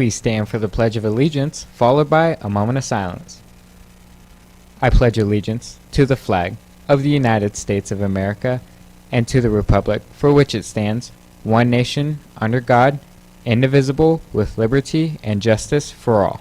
Please stand for the Pledge of Allegiance, followed by a moment of silence. I pledge allegiance to the flag of the United States of America and to the republic for which it stands, one nation, under God, indivisible, with liberty and justice for all.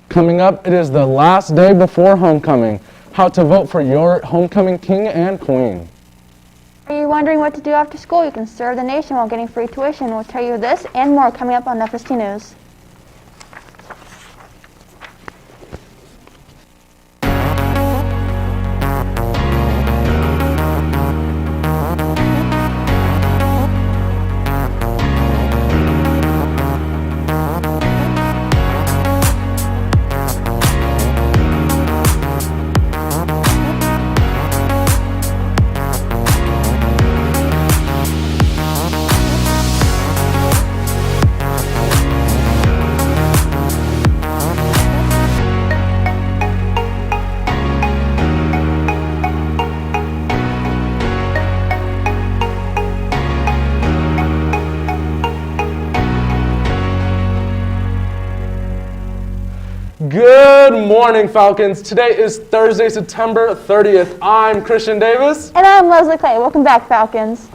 Coming up, it is the last day before homecoming. How to vote for your homecoming king and queen. Are you wondering what to do after school? You can serve the nation while getting free tuition. We'll tell you this and more coming up on FST News. Good morning, Falcons. Today is Thursday, September 30th. I'm Christian Davis. And I'm Leslie Clay. Welcome back, Falcons.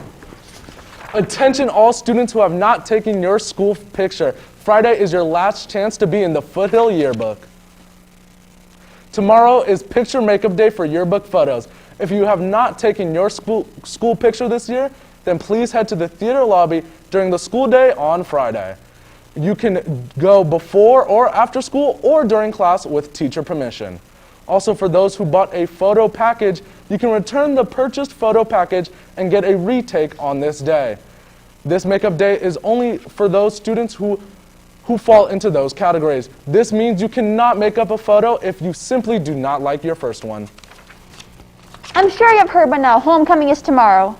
Attention all students who have not taken your school picture. Friday is your last chance to be in the Foothill yearbook. Tomorrow is picture makeup day for yearbook photos. If you have not taken your school picture this year, then please head to the theater lobby during the school day on Friday. You can go before or after school or during class with teacher permission. Also, for those who bought a photo package, you can return the purchased photo package and get a retake on this day. This makeup day is only for those students who fall into those categories. This means you cannot make up a photo if you simply do not like your first one. I'm sure you've heard by now, homecoming is tomorrow.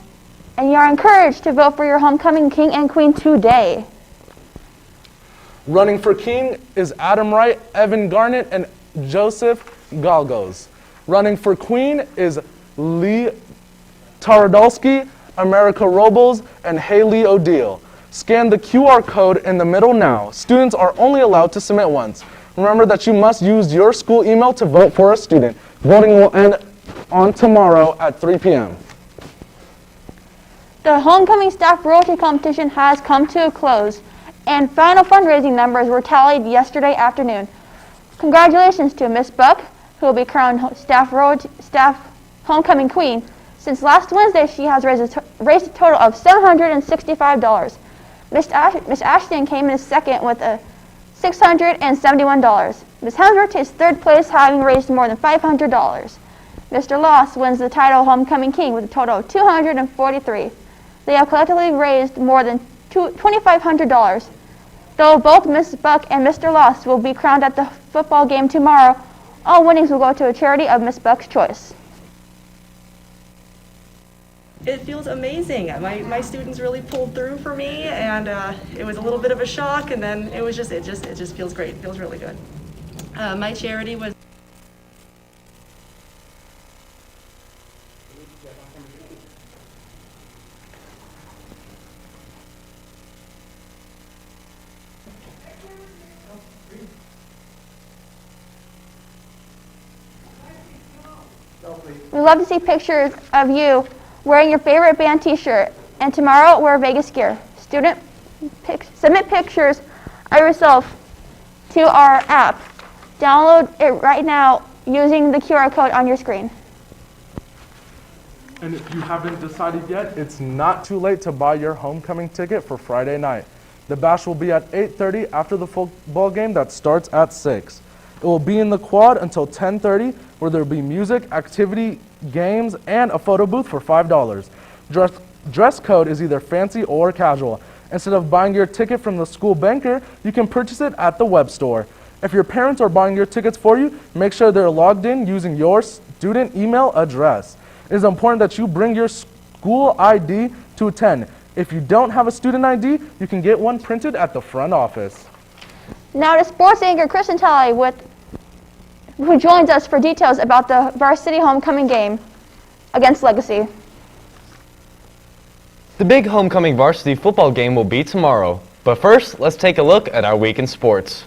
And you are encouraged to vote for your homecoming king and queen today. Running for king is Adam Wright, Evan Garnett, and Joseph Galgos. Running for queen is Lee Taradolsky, America Robles, and Haley O'Deal. Scan the QR code in the middle now. Students are only allowed to submit once. Remember that you must use your school email to vote for a student. Voting will end on tomorrow at 3 p.m. The homecoming staff royalty competition has come to a close, and final fundraising numbers were tallied yesterday afternoon. Congratulations to Miss Buck, who will be crowned staff homecoming queen. Since last Wednesday, she has raised a total of $765. Miss Ashton came in second with $671. Miss Hemsworth takes third place, having raised more than $500. Mr. Loss wins the title of homecoming king with a total of $243. They have collectively raised more than $2,500. Though both Miss Buck and Mr. Loss will be crowned at the football game tomorrow, all winnings will go to a charity of Miss Buck's choice. It feels amazing. My students really pulled through for me, and it was a little bit of a shock, and then it just feels great. It feels really good. My charity was We love to see pictures of you wearing your favorite band t-shirt, and tomorrow wear Vegas gear. Submit pictures of yourself to our app. Download it right now using the QR code on your screen. And if you haven't decided yet, it's not too late to buy your homecoming ticket for Friday night. The bash will be at 8:30 after the football game that starts at 6. It will be in the quad until 10:30, where there will be music, activity, games, and a photo booth for $5. Dress code is either fancy or casual. Instead of buying your ticket from the school banker, you can purchase it at the web store. If your parents are buying your tickets for you, make sure they're logged in using your student email address. It is important that you bring your school ID to attend. If you don't have a student ID, you can get one printed at the front office. Now to sports anchor Kristen Talley who joins us for details about the varsity homecoming game against Legacy. The big homecoming varsity football game will be tomorrow. But first, let's take a look at our week in sports.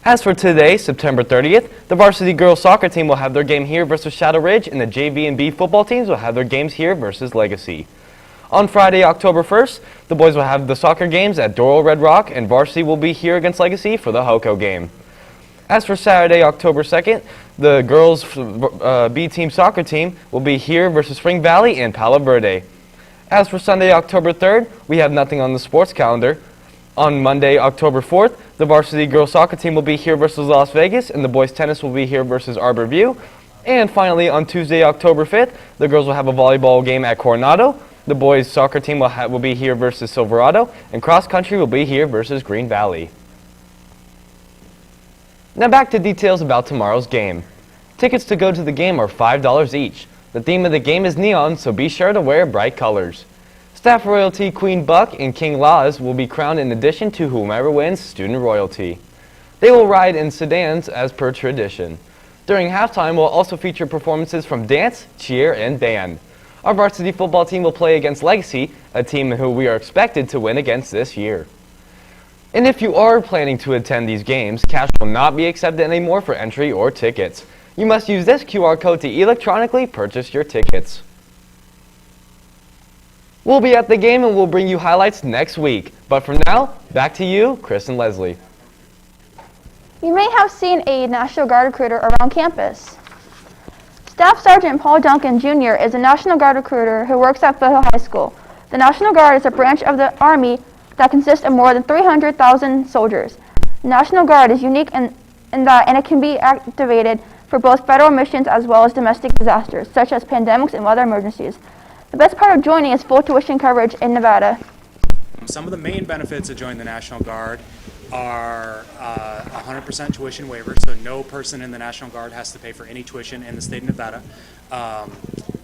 As for today, September 30th, the varsity girls soccer team will have their game here versus Shadow Ridge, and the JV and B football teams will have their games here versus Legacy. On Friday, October 1st, the boys will have the soccer games at Doral Red Rock, and varsity will be here against Legacy for the HOCO game. As for Saturday, October 2nd, the girls B team soccer team will be here versus Spring Valley and Palo Verde. As for Sunday, October 3rd, we have nothing on the sports calendar. On Monday, October 4th, the varsity girls soccer team will be here versus Las Vegas, and the boys tennis will be here versus Arbor View. And finally, on Tuesday, October 5th, the girls will have a volleyball game at Coronado. The boys soccer team will be here versus Silverado, and cross country will be here versus Green Valley. Now back to details about tomorrow's game. Tickets to go to the game are $5 each. The theme of the game is neon, so be sure to wear bright colors. Staff royalty Queen Buck and King Laz will be crowned in addition to whomever wins student royalty. They will ride in sedans as per tradition. During halftime, we'll also feature performances from dance, cheer, and band. Our varsity football team will play against Legacy, a team who we are expected to win against this year. And if you are planning to attend these games, cash will not be accepted anymore for entry or tickets. You must use this QR code to electronically purchase your tickets. We'll be at the game and we'll bring you highlights next week. But for now, back to you, Chris and Leslie. You may have seen a National Guard recruiter around campus. Staff Sergeant Paul Duncan Jr. is a National Guard recruiter who works at FOOTHILL High School. The National Guard is a branch of the Army that consists of more than 300,000 soldiers. The National Guard is unique in that it can be activated for both federal missions as well as domestic disasters, such as pandemics and weather emergencies. The best part of joining is full tuition coverage in Nevada. Some of the main benefits of joining the National Guard are 100% tuition waiver, so no person in the National Guard has to pay for any tuition in the state of Nevada.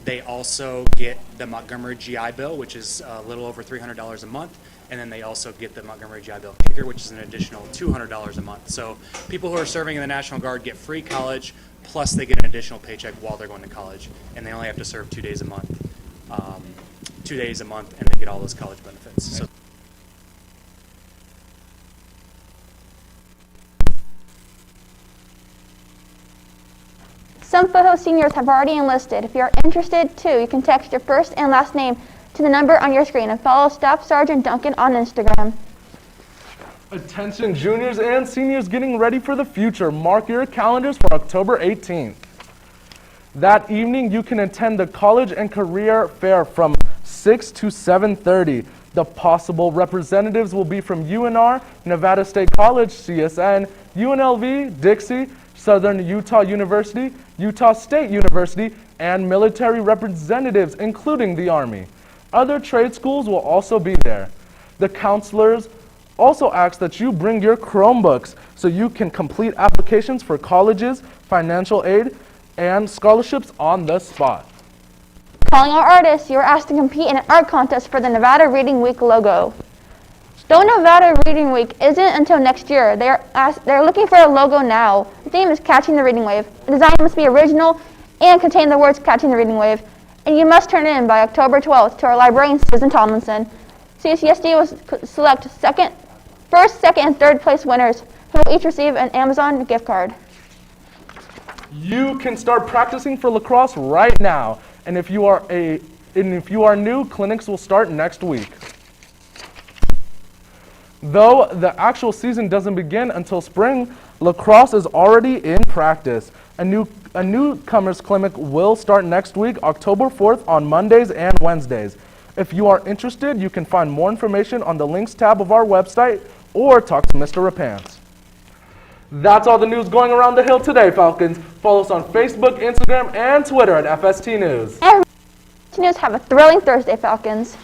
They also get the Montgomery GI Bill, which is a little over $300 a month, and then they also get the Montgomery GI Bill kicker, which is an additional $200 a month. So people who are serving in the National Guard get free college, plus they get an additional paycheck while they're going to college, and they only have to serve 2 days a month. 2 days a month, and they get all those college benefits. So Some FOOTHILL seniors have already enlisted. If you're interested too, you can text your first and last name to the number on your screen and follow Staff Sergeant Duncan on Instagram. Attention juniors and seniors getting ready for the future. Mark your calendars for October 18th. That evening, you can attend the College and Career Fair from 6 to 7:30. The possible representatives will be from UNR, Nevada State College, CSN, UNLV, Dixie, Southern Utah University, Utah State University, and military representatives, including the Army. Other trade schools will also be there. The counselors also ask that you bring your Chromebooks so you can complete applications for colleges, financial aid, and scholarships on the spot. Calling all artists, you are asked to compete in an art contest for the Nevada Reading Week logo. Though Nevada Reading Week isn't until next year, they're looking for a logo now. The theme is Catching the Reading Wave. The design must be original and contain the words Catching the Reading Wave. And you must turn it in by October 12th to our librarian, Susan Tomlinson. CCSD will select first, second, and third place winners who will each receive an Amazon gift card. You can start practicing for lacrosse right now. And if you are new, clinics will start next week. Though the actual season doesn't begin until spring, lacrosse is already in practice. A newcomers clinic will start next week, October 4th, on Mondays and Wednesdays. If you are interested, you can find more information on the links tab of our website or talk to Mr. Rapance. That's all the news going around the Hill today, Falcons. Follow us on Facebook, Instagram, and Twitter at FST News. And News, have a thrilling Thursday, Falcons.